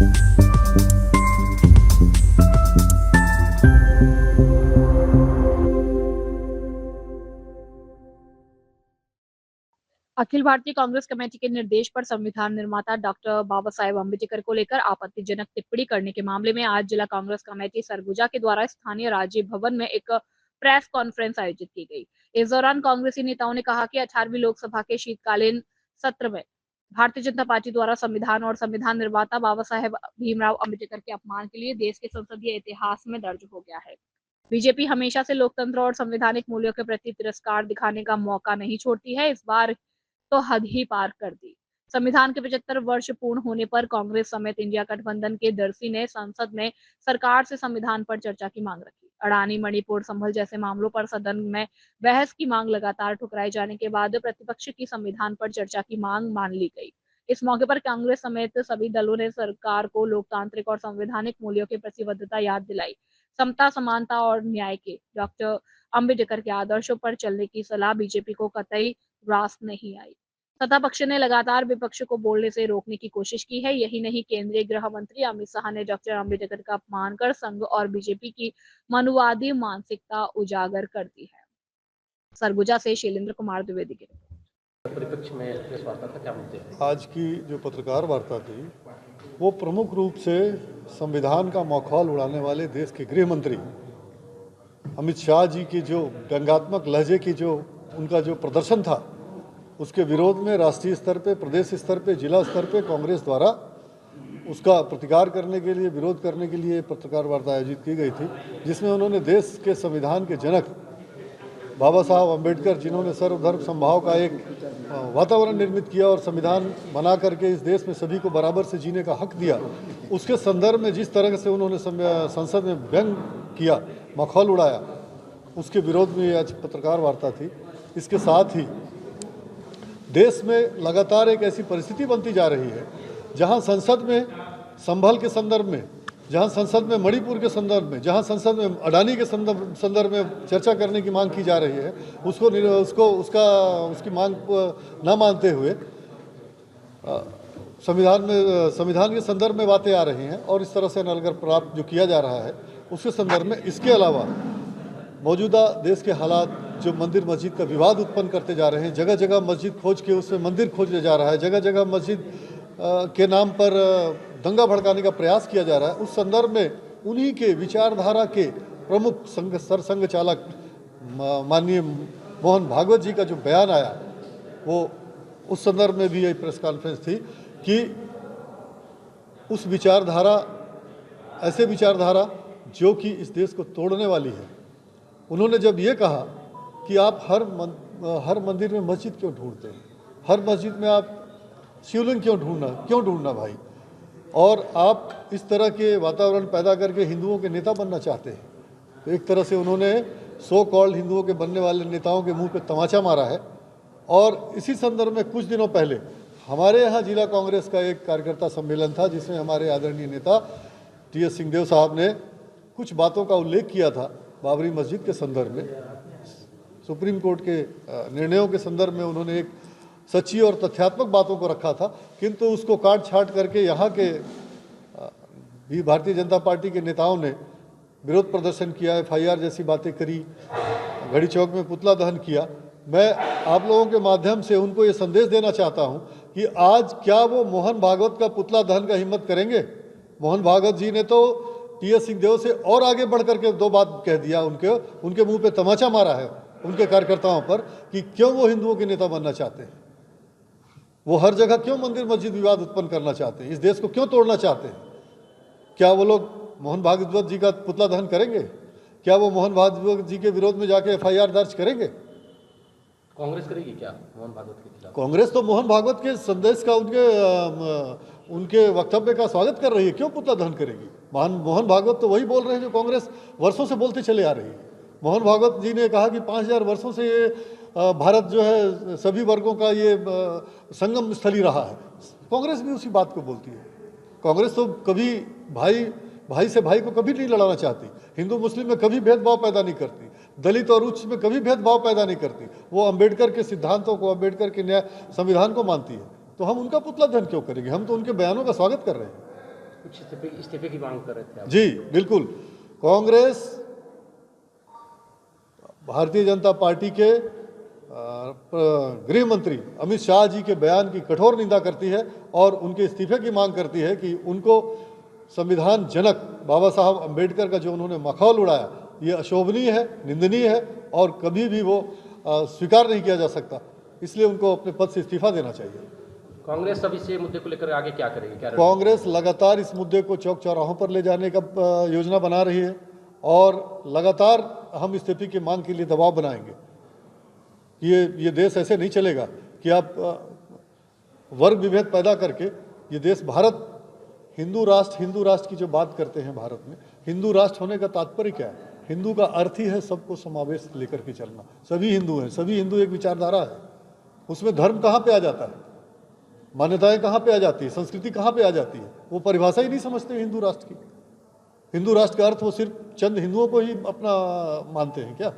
Akhil Bharatiya Congress committee के निर्देश पर संविधान निर्माता डॉक्टर बाबा साहेब अम्बेडकर को लेकर आपत्तिजनक टिप्पणी करने के मामले में आज जिला कांग्रेस कमेटी सरगुजा के द्वारा स्थानीय राज्य भवन में एक प्रेस कॉन्फ्रेंस आयोजित की गई। इस दौरान कांग्रेसी नेताओं ने कहा कि 18वीं लोकसभा के शीतकालीन सत्र में भारतीय जनता पार्टी द्वारा संविधान और संविधान निर्माता बाबा साहेब भीमराव अम्बेडकर के अपमान के लिए देश के संसदीय इतिहास में दर्ज हो गया है। बीजेपी हमेशा से लोकतंत्र और संवैधानिक मूल्यों के प्रति तिरस्कार दिखाने का मौका नहीं छोड़ती है। इस बार तो हद ही पार कर दी। संविधान के 75 वर्ष पूर्ण होने पर कांग्रेस समेत इंडिया गठबंधन के दर्शी ने संसद में सरकार से संविधान पर चर्चा की मांग रखी। अडानी, मणिपुर, संभल जैसे मामलों पर सदन में बहस की मांग लगातार ठुकराए जाने के बाद प्रतिपक्ष की संविधान पर चर्चा की मांग मान ली गई। इस मौके पर कांग्रेस समेत सभी दलों ने सरकार को लोकतांत्रिक और संवैधानिक मूल्यों की प्रतिबद्धता याद दिलाई। समता, समानता और न्याय के डॉक्टर अम्बेडकर के आदर्शों पर चलने की सलाह बीजेपी को कतई रास्त नहीं आई। सत्ता पक्ष ने लगातार विपक्ष को बोलने से रोकने की कोशिश की है। यही नहीं, केंद्रीय गृह मंत्री अमित शाह ने डॉक्टर अम्बेडकर का अपमान कर संघ और बीजेपी की मनुवादी मानसिकता उजागर कर दी है। सरगुजा से शैलेंद्र कुमार द्विवेदी की परिप्रेक्ष्य में प्रेस वार्ता का क्या मुद्दे हैं? आज की जो पत्रकार वार्ता थी वो प्रमुख रूप से संविधान का मखौल उड़ाने वाले देश के गृह मंत्री अमित शाह जी की जो व्यंग्यात्मक लहजे की जो उनका जो प्रदर्शन था उसके विरोध में राष्ट्रीय स्तर पे, प्रदेश स्तर पे, जिला स्तर पे कांग्रेस द्वारा उसका प्रतिकार करने के लिए, विरोध करने के लिए पत्रकार वार्ता आयोजित की गई थी, जिसमें उन्होंने देश के संविधान के जनक बाबा साहब अम्बेडकर, जिन्होंने सर्वधर्म समभाव का एक वातावरण निर्मित किया और संविधान बना करके इस देश में सभी को बराबर से जीने का हक दिया, उसके संदर्भ में जिस तरह से उन्होंने संसद में व्यंग किया, मखौल उड़ाया, उसके विरोध में आज पत्रकार वार्ता थी। इसके साथ ही देश में लगातार एक ऐसी परिस्थिति बनती जा रही है जहां संसद में संभल के संदर्भ में, जहां संसद में मणिपुर के संदर्भ में, जहां संसद में अडानी के संदर्भ में चर्चा करने की मांग की जा रही है, उसकी मांग न मानते हुए संविधान के संदर्भ में बातें आ रही हैं और इस तरह से अनलगर प्राप्त जो किया जा रहा है उसके संदर्भ में। इसके अलावा मौजूदा देश के हालात जो मंदिर मस्जिद का विवाद उत्पन्न करते जा रहे हैं, जगह जगह मस्जिद खोज के उसमें मंदिर खोज जा रहा है, जगह जगह मस्जिद के नाम पर दंगा भड़काने का प्रयास किया जा रहा है, उस संदर्भ में उन्हीं के विचारधारा के प्रमुख सरसंघ चालक माननीय मोहन भागवत जी का जो बयान आया, वो उस संदर्भ में भी ये प्रेस कॉन्फ्रेंस थी कि उस विचारधारा, ऐसे विचारधारा जो कि इस देश को तोड़ने वाली है, उन्होंने जब ये कहा कि आप हर मंदिर में मस्जिद क्यों ढूंढते हैं, हर मस्जिद में आप शिवलिंग क्यों ढूंढना भाई, और आप इस तरह के वातावरण पैदा करके हिंदुओं के नेता बनना चाहते हैं। तो एक तरह से उन्होंने सो कॉल्ड हिंदुओं के बनने वाले नेताओं के मुंह पे तमाचा मारा है। और इसी संदर्भ में कुछ दिनों पहले हमारे यहाँ जिला कांग्रेस का एक कार्यकर्ता सम्मेलन था, जिसमें हमारे आदरणीय नेता टी.एस. सिंहदेव साहब ने कुछ बातों का उल्लेख किया था बाबरी मस्जिद के संदर्भ में, सुप्रीम कोर्ट के निर्णयों के संदर्भ में उन्होंने एक सच्ची और तथ्यात्मक बातों को रखा था, किंतु उसको काट छाट करके यहाँ के भी भारतीय जनता पार्टी के नेताओं ने विरोध प्रदर्शन किया, FIR जैसी बातें करी, घड़ी चौक में पुतला दहन किया। मैं आप लोगों के माध्यम से उनको ये संदेश देना चाहता हूँ कि आज क्या वो मोहन भागवत का पुतला दहन का हिम्मत करेंगे? मोहन भागवत जी ने तो टी.एस. सिंहदेव से और आगे बढ़ करके दो बात कह दिया, उनके मुंह पे तमाचा मारा है उनके कार्यकर्ताओं पर कि क्यों वो हिंदुओं के नेता बनना चाहते हैं, वो हर जगह क्यों मंदिर मस्जिद विवाद उत्पन्न करना चाहते हैं, इस देश को क्यों तोड़ना चाहते हैं। क्या वो लोग मोहन भागवत जी का पुतला दहन करेंगे? क्या वो मोहन भागवत जी के विरोध में जाके FIR दर्ज करेंगे? कांग्रेस करेगी क्या मोहन भागवत के खिलाफ? कांग्रेस तो मोहन भागवत के संदेश का, उनके वक्तव्य का स्वागत कर रही है, क्यों पुतला दहन करेगी? मोहन भागवत तो वही बोल रहे हैं जो कांग्रेस वर्षों से बोलते चले आ रही है। मोहन भागवत जी ने कहा कि 5000 वर्षों से ये भारत जो है सभी वर्गों का ये संगम स्थली रहा है। कांग्रेस भी उसी बात को बोलती है। कांग्रेस तो कभी भाई से भाई को कभी नहीं लड़ाना चाहती, हिंदू मुस्लिम में कभी भेदभाव पैदा नहीं करती, दलित और उच्च में कभी भेदभाव पैदा नहीं करती। वो अम्बेडकर के सिद्धांतों को, अम्बेडकर के न्याय संविधान को मानती है। तो हम उनका पुतला दहन क्यों करेंगे? हम तो उनके बयानों का स्वागत कर रहे हैं। कुछ इस्तीफे की मांग कर रहे थे आप। जी बिल्कुल, कांग्रेस भारतीय जनता पार्टी के गृह मंत्री अमित शाह जी के बयान की कठोर निंदा करती है और उनके इस्तीफे की मांग करती है कि उनको संविधान जनक बाबा साहब अम्बेडकर का जो उन्होंने मखौल उड़ाया, ये अशोभनीय है, निंदनीय है और कभी भी वो स्वीकार नहीं किया जा सकता। इसलिए उनको अपने पद से इस्तीफा देना चाहिए। कांग्रेस अब इस मुद्दे को लेकर आगे क्या करेगी, क्या कांग्रेस लगातार इस मुद्दे को चौक चौराहों पर ले जाने का योजना बना रही है और लगातार हम इस्तीफे की मांग के लिए दबाव बनाएंगे। ये देश ऐसे नहीं चलेगा कि आप वर्ग विभेद पैदा करके ये देश भारत हिंदू राष्ट्र की जो बात करते हैं भारत में, हिंदू राष्ट्र होने का तात्पर्य क्या है? हिंदू का अर्थ ही है सबको समावेश लेकर के चलना। सभी हिंदू हैं, सभी हिंदू एक विचारधारा है। उसमें धर्म कहाँ पे आ जाता है, मान्यताएं कहाँ पे आ जाती है, संस्कृति कहाँ पे आ जाती है? वो परिभाषा ही नहीं समझते हिंदू राष्ट्र की। हिंदू राष्ट्र का अर्थ वो सिर्फ चंद हिंदुओं को ही अपना मानते हैं क्या?